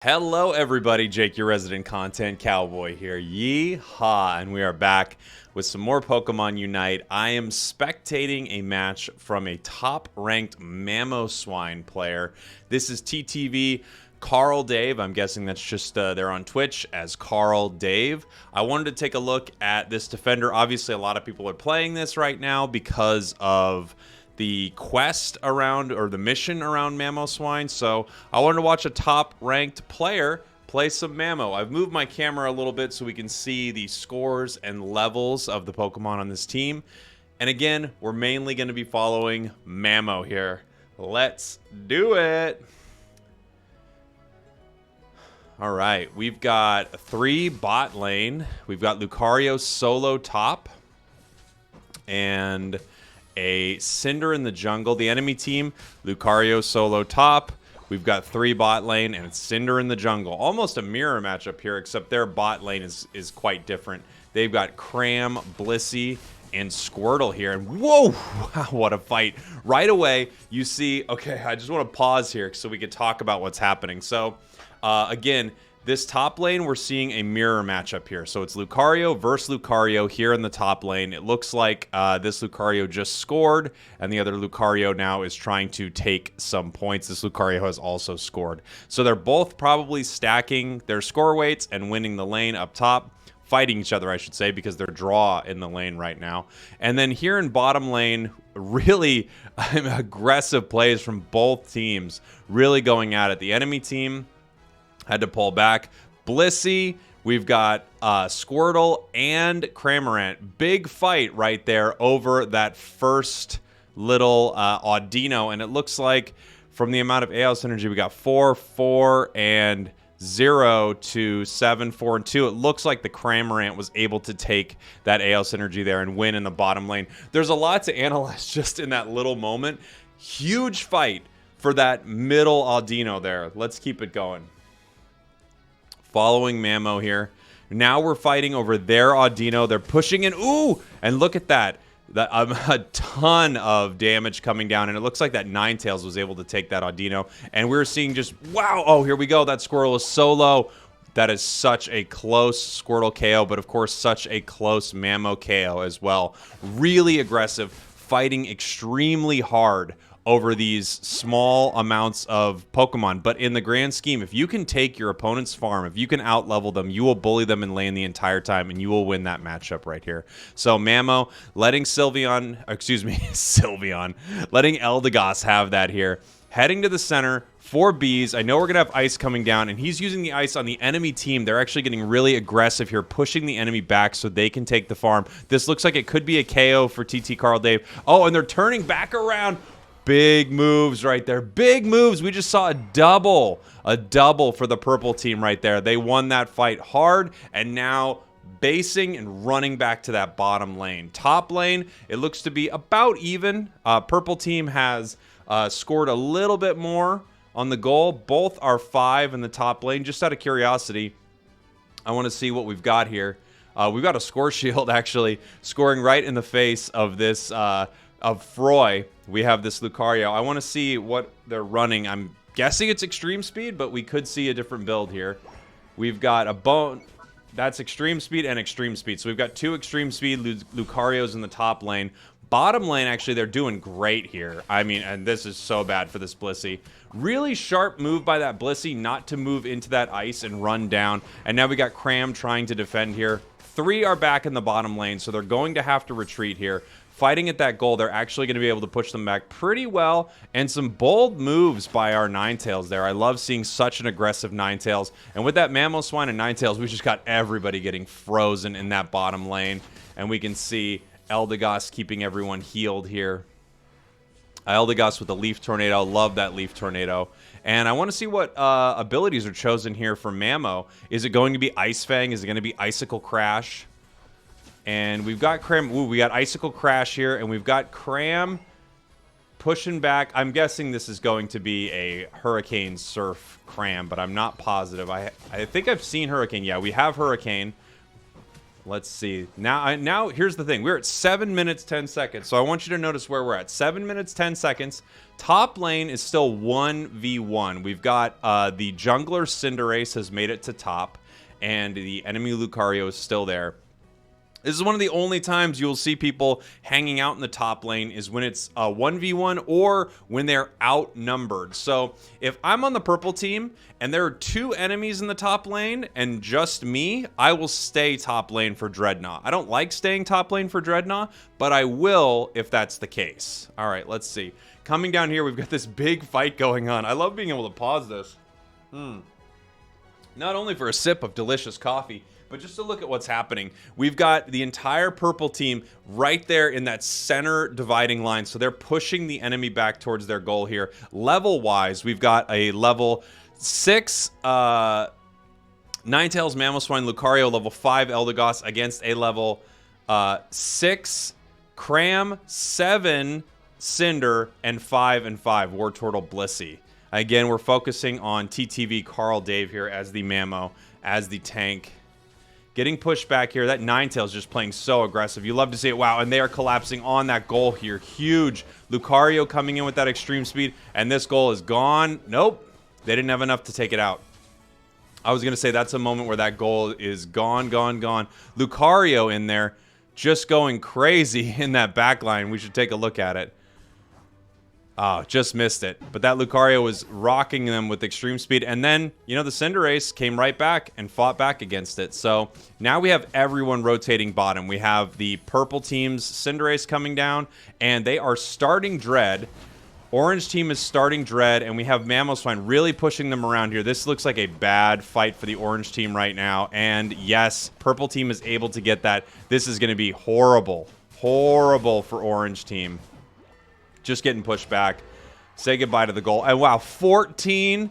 Hello everybody, Jake, your resident content cowboy here. Yeehaw, and we are back with some more Pokemon Unite. I am spectating a match from a top-ranked Mamoswine player. This is TTV Karldave. I'm guessing that's just they're on Twitch as Karldave. I wanted to take a look at this defender. Obviously, a lot of people are playing this right now because of the quest around, or the mission around Mamoswine. So I wanted to watch a top-ranked player play some Mammo. I've moved my camera a little bit so we can see the scores and levels of the Pokemon on this team. And again, we're mainly going to be following Mammo here. Let's do it. All right, we've got 3 bot lane. We've got Lucario solo top. And a Cinder in the jungle. The enemy team, Lucario solo top. We've got 3 bot lane and Cinder in the jungle. Almost a mirror matchup here, except their bot lane is quite different. They've got Cram, Blissey, and Squirtle here. And whoa, what a fight. Right away, you see, okay, I just want to pause here so we can talk about what's happening. So, again, this top lane, we're seeing a mirror matchup here. So it's Lucario versus Lucario here in the top lane. It looks like this Lucario just scored, and the other Lucario now is trying to take some points. This Lucario has also scored. So they're both probably stacking their score weights and winning the lane up top. Fighting each other, I should say, because they're draw in the lane right now. And then here in bottom lane, really aggressive plays from both teams, really going at it. The enemy team had to pull back. Blissey, we've got Squirtle and Cramorant. Big fight right there over that first little Audino. And it looks like from the amount of AOS energy, we got 4, 4, and 0 to 7, 4, and 2. It looks like the Cramorant was able to take that AOS energy there and win in the bottom lane. There's a lot to analyze just in that little moment. Huge fight for that middle Audino there. Let's keep it going. Following Mammo here. Now we're fighting over their Audino. They're pushing in. Ooh! And look at that. A ton of damage coming down. And it looks like that Ninetales was able to take that Audino. And we're seeing just, wow! Oh, here we go. That Squirtle is so low. That is such a close Squirtle KO. But of course, such a close Mammo KO as well. Really aggressive. Fighting extremely hard over these small amounts of Pokemon. But in the grand scheme, if you can take your opponent's farm, if you can out-level them, you will bully them in lane the entire time, and you will win that matchup right here. So Mammo letting Sylveon, letting Eldegoss have that here. Heading to the center for Bees. I know we're going to have ice coming down, and he's using the ice on the enemy team. They're actually getting really aggressive here, pushing the enemy back so they can take the farm. This looks like it could be a KO for TT Karldave. Oh, and they're turning back around. Big moves right there. Big moves. We just saw a double for the purple team right there. They won that fight hard, and now basing and running back to that bottom lane. Top lane, it looks to be about even. Purple team has scored a little bit more on the goal. Both are 5 in the top lane. Just out of curiosity, I want to see what we've got here. We've got a score shield actually scoring right in the face of this of Froy. We have this Lucario. I want to see what they're running. I'm guessing it's extreme speed, but we could see a different build here. We've got a bone. That's extreme speed and extreme speed. So we've got 2 extreme speed Lucarios in the top lane. Bottom lane, actually, they're doing great here. I mean, and this is so bad for this Blissey. Really sharp move by that Blissey not to move into that ice and run down. And now we got Cram trying to defend here. 3 are back in the bottom lane, so they're going to have to retreat here. Fighting at that goal, they're actually going to be able to push them back pretty well. And some bold moves by our Ninetales there. I love seeing such an aggressive Ninetales. And with that Mamoswine and Ninetales, we just got everybody getting frozen in that bottom lane. And we can see Eldegoss keeping everyone healed here. Eldegoss with the Leaf Tornado. Love that Leaf Tornado. And I want to see what abilities are chosen here for Mammo. Is it going to be Ice Fang? Is it going to be Icicle Crash? And we've got Cram. Ooh, we got Icicle Crash here. And we've got Cram pushing back. I'm guessing this is going to be a Hurricane Surf Cram, but I'm not positive. I think I've seen Hurricane. Yeah, we have Hurricane. Let's see. Now here's the thing. We're at 7 minutes, 10 seconds. So I want you to notice where we're at. 7 minutes, 10 seconds. Top lane is still 1v1. We've got the jungler Cinderace has made it to top, and the enemy Lucario is still there. This is one of the only times you'll see people hanging out in the top lane is when it's 1v1 or when they're outnumbered. So if I'm on the purple team and there are 2 enemies in the top lane and just me, I will stay top lane for Dreadnought. I don't like staying top lane for Dreadnought, but I will if that's the case. All right, let's see. Coming down here, we've got this big fight going on. I love being able to pause this. Not only for a sip of delicious coffee, but just to look at what's happening. We've got the entire purple team right there in that center dividing line. So they're pushing the enemy back towards their goal here. Level-wise, we've got a level 6 Ninetales Mamoswine Lucario, level 5 Eldegoss against a level 6 Cram, 7 Cinder, and 5 War Turtle Blissey. Again, we're focusing on TTV Karldave here as the Mammo, as the tank. Getting pushed back here. That Ninetales just playing so aggressive. You love to see it. Wow, and they are collapsing on that goal here. Huge. Lucario coming in with that extreme speed, and this goal is gone. Nope. They didn't have enough to take it out. I was going to say that's a moment where that goal is gone. Lucario in there just going crazy in that back line. We should take a look at it. Oh, just missed it. But that Lucario was rocking them with extreme speed. And then, you know, the Cinderace came right back and fought back against it. So now we have everyone rotating bottom. We have the purple team's Cinderace coming down, and they are starting Dread. Orange team is starting Dread, and we have Mamoswine really pushing them around here. This looks like a bad fight for the orange team right now. And yes, purple team is able to get that. This is going to be horrible. Horrible for orange team. Just getting pushed back. Say goodbye to the goal. And wow, 14,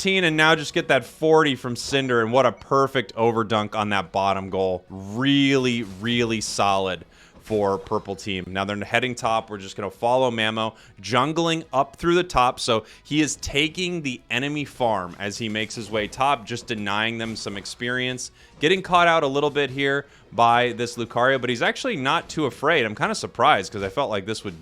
and now just get that 40 from Cinder, and what a perfect overdunk on that bottom goal. Really, really solid for purple team. Now they're heading top. We're just going to follow Mammo, jungling up through the top. So he is taking the enemy farm as he makes his way top, just denying them some experience. Getting caught out a little bit here by this Lucario, but he's actually not too afraid. I'm kind of surprised because I felt like this would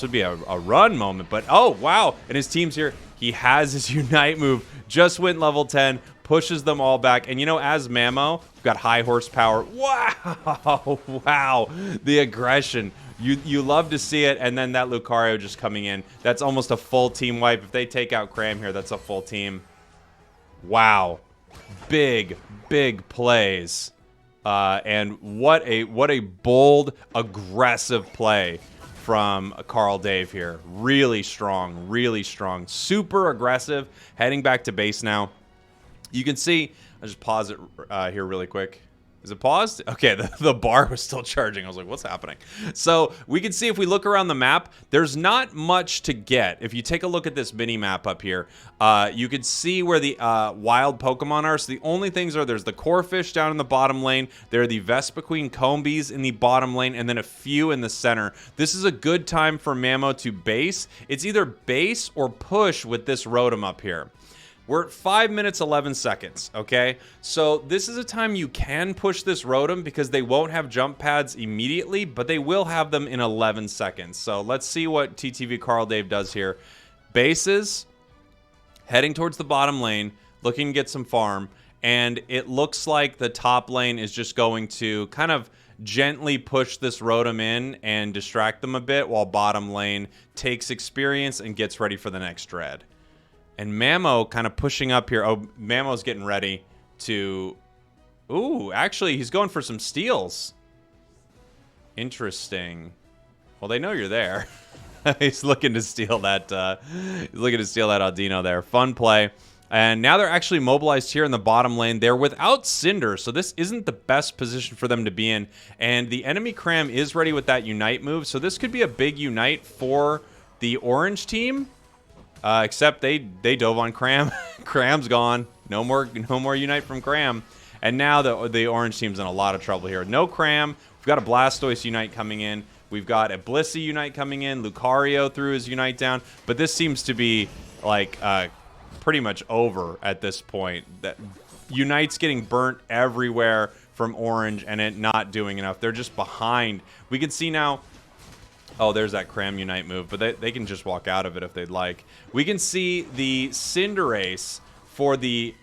be a run moment, but oh, wow. And his team's here. He has his Unite move. Just went level 10, pushes them all back. And, you know, as Mammo, we've got high horsepower. Wow. Wow. The aggression. You love to see it. And then that Lucario just coming in. That's almost a full team wipe. If they take out Cram here, that's a full team. Wow. Big, big plays. And what a bold, aggressive play from Karldave here. Really strong, really strong. Super aggressive. Heading back to base now. You can see, I'll just pause it here really quick. Is it paused? Okay, the bar was still charging. I was like, what's happening? So we can see if we look around the map, there's not much to get. If you take a look at this mini map up here, you can see where the wild Pokemon are. So the only things are there's the Corphish down in the bottom lane. There are the Vespiquen Combees in the bottom lane, and then a few in the center. This is a good time for Mammo to base. It's either base or push with this Rotom up here. We're at 5 minutes, 11 seconds, okay? So this is a time you can push this Rotom because they won't have jump pads immediately, but they will have them in 11 seconds. So let's see what TTV Karldave does here. Bases, heading towards the bottom lane, looking to get some farm, and it looks like the top lane is just going to kind of gently push this Rotom in and distract them a bit while bottom lane takes experience and gets ready for the next Dread. And Mammo kind of pushing up here. Oh, Mammo's getting ready to... Ooh, actually, he's going for some steals. Interesting. Well, they know you're there. He's looking to steal that. He's looking to steal that Audino there. Fun play. And now they're actually mobilized here in the bottom lane. They're without Cinder, so this isn't the best position for them to be in. And the enemy Cram is ready with that Unite move, so this could be a big Unite for the orange team. Except they dove on Cram. Cram's gone. No more Unite from Cram. And now the orange team's in a lot of trouble here. No Cram. We've got a Blastoise Unite coming in. We've got a Blissey Unite coming in. Lucario threw his Unite down. But this seems to be like pretty much over at this point. That Unite's getting burnt everywhere from Orange and it not doing enough. They're just behind. We can see now. Oh, there's that Cram Unite move, but they can just walk out of it if they'd like. We can see the Cinderace for the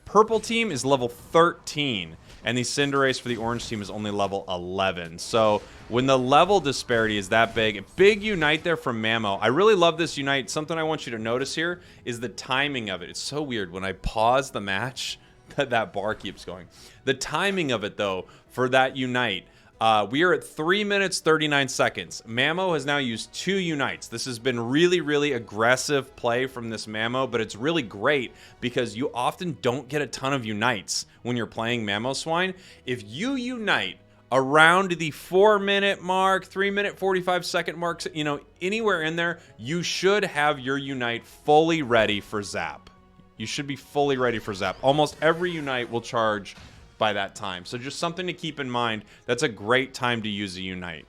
purple team is level 13, and the Cinderace for the orange team is only level 11. So when the level disparity is that big, a big Unite there from Mammo. I really love this Unite. Something I want you to notice here is the timing of it. It's so weird. When I pause the match, that bar keeps going. The timing of it, though, for that Unite, we are at 3 minutes, 39 seconds. Mammo has now used 2 Unites. This has been really, really aggressive play from this Mammo, but it's really great because you often don't get a ton of Unites when you're playing Mamoswine. If you Unite around the 4-minute mark, 3-minute 45-second marks, you know, anywhere in there, you should have your Unite fully ready for Zap. You should be fully ready for Zap. Almost every Unite will charge by that time. So just something to keep in mind. That's a great time to use a Unite.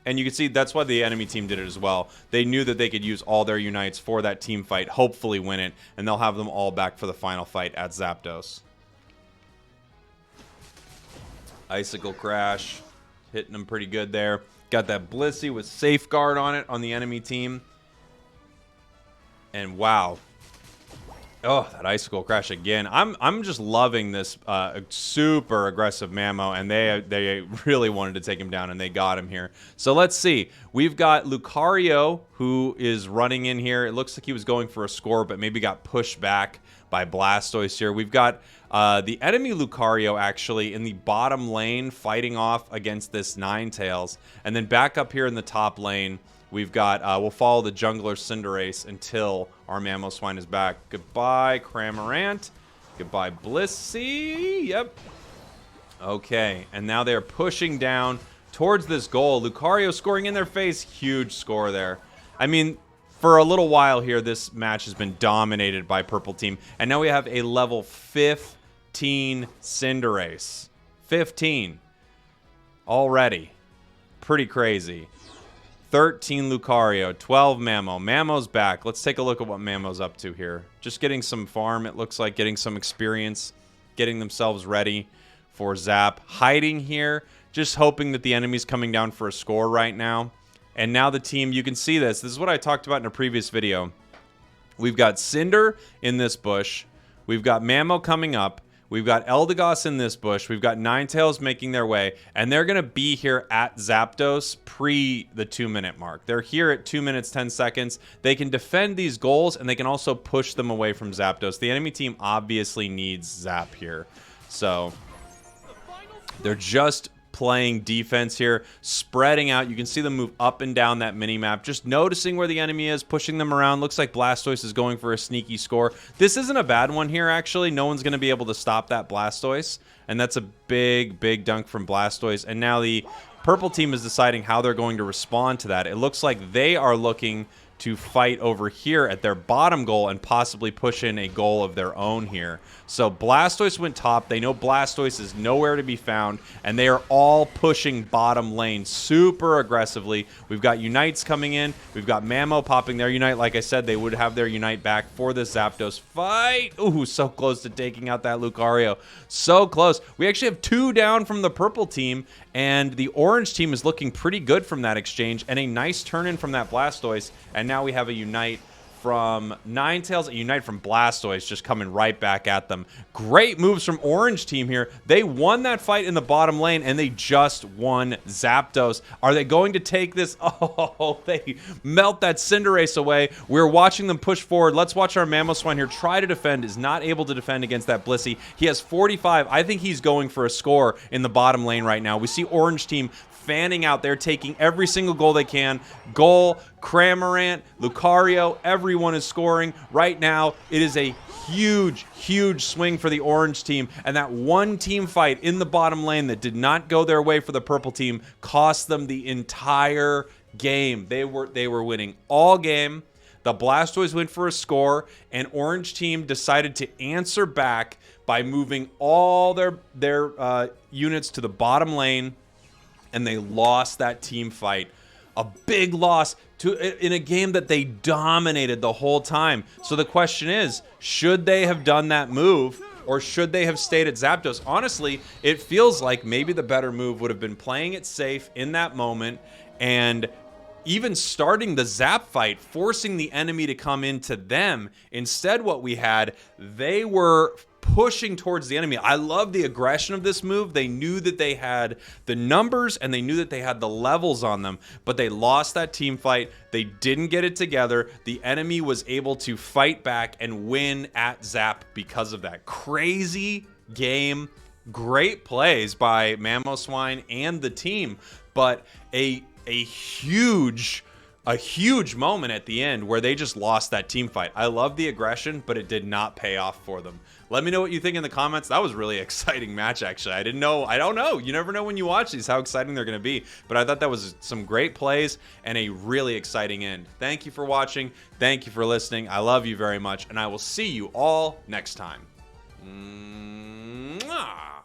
And you can see that's why the enemy team did it as well. They knew that they could use all their Unites for that team fight, hopefully win it, and they'll have them all back for the final fight at Zapdos. Icicle Crash, hitting them pretty good there. Got that Blissey with Safeguard on it on the enemy team. And wow. Oh, that Icicle Crash again. I'm just loving this super aggressive Mammo, and they really wanted to take him down, and they got him here. So let's see. We've got Lucario, who is running in here. It looks like he was going for a score, but maybe got pushed back by Blastoise here. We've got the enemy Lucario, actually, in the bottom lane fighting off against this Ninetales. And then back up here in the top lane, we've got, we'll follow the jungler Cinderace until our Mamoswine is back. Goodbye, Cramorant. Goodbye, Blissey. Yep. Okay, and now they're pushing down towards this goal. Lucario scoring in their face. Huge score there. I mean, for a little while here, this match has been dominated by Purple Team. And now we have a level 15 Cinderace. 15. Already. Pretty crazy. 13 Lucario, 12 Mammo. Mammo's back. Let's take a look at what Mammo's up to here. Just getting some farm, it looks like, getting some experience, getting themselves ready for Zap. Hiding here, just hoping that the enemy's coming down for a score right now. And now the team, you can see this. This is what I talked about in a previous video. We've got Cinder in this bush. We've got Mammo coming up. We've got Eldegoss in this bush. We've got Ninetales making their way. And they're going to be here at Zapdos pre the 2-minute mark. They're here at 2 minutes, 10 seconds. They can defend these goals, and they can also push them away from Zapdos. The enemy team obviously needs Zap here. So they're just playing defense here, spreading out. You can see them move up and down that mini-map, just noticing where the enemy is, pushing them around. Looks like Blastoise is going for a sneaky score. This isn't a bad one here, actually. No one's going to be able to stop that Blastoise, and that's a big, big dunk from Blastoise. And now the purple team is deciding how they're going to respond to that. It looks like they are looking to fight over here at their bottom goal and possibly push in a goal of their own here. So Blastoise went top. They know Blastoise is nowhere to be found, and they are all pushing bottom lane super aggressively. We've got Unites coming in. We've got Mammo popping their Unite. Like I said, they would have their Unite back for this Zapdos fight. Ooh, so close to taking out that Lucario. So close. We actually have 2 down from the purple team, and the orange team is looking pretty good from that exchange, and a nice turn-in from that Blastoise. And now we have a Unite from Ninetales, a Unite from Blastoise just coming right back at them. Great moves from orange team here. They won that fight in the bottom lane, and they just won Zapdos. Are they going to take this? Oh, they melt that Cinderace away. We're watching them push forward. Let's watch our Mamoswine here try to defend. Is not able to defend against that Blissey. He has 45. I think he's going for a score in the bottom lane right now. We see orange team fanning out. They're taking every single goal they can. Goal, Cramorant, Lucario, everyone is scoring. Right now, it is a huge, huge swing for the orange team. And that one team fight in the bottom lane that did not go their way for the purple team cost them the entire game. They were winning all game. The Blastoise went for a score, and orange team decided to answer back by moving all their units to the bottom lane, and they lost that team fight. A big loss in a game that they dominated the whole time. So the question is, should they have done that move Or should they have stayed at Zapdos? Honestly, it feels like maybe the better move would have been playing it safe in that moment and even starting the zap fight, forcing the enemy to come into them. Instead, what we had, they were pushing towards the enemy. I love the aggression of this move. They knew that they had the numbers and they knew that they had the levels on them, but they lost that team fight. They didn't get it together. The enemy was able to fight back and win at Zap because of that. Crazy game. Great plays by Mamoswine and the team, but a huge moment at the end where they just lost that team fight. I love the aggression, but it did not pay off for them. Let me know what you think in the comments. That was a really exciting match, actually. I don't know. You never know when you watch these how exciting they're going to be, but I thought that was some great plays and a really exciting end. Thank you for watching. Thank you for listening. I love you very much, and I will see you all next time. Mwah!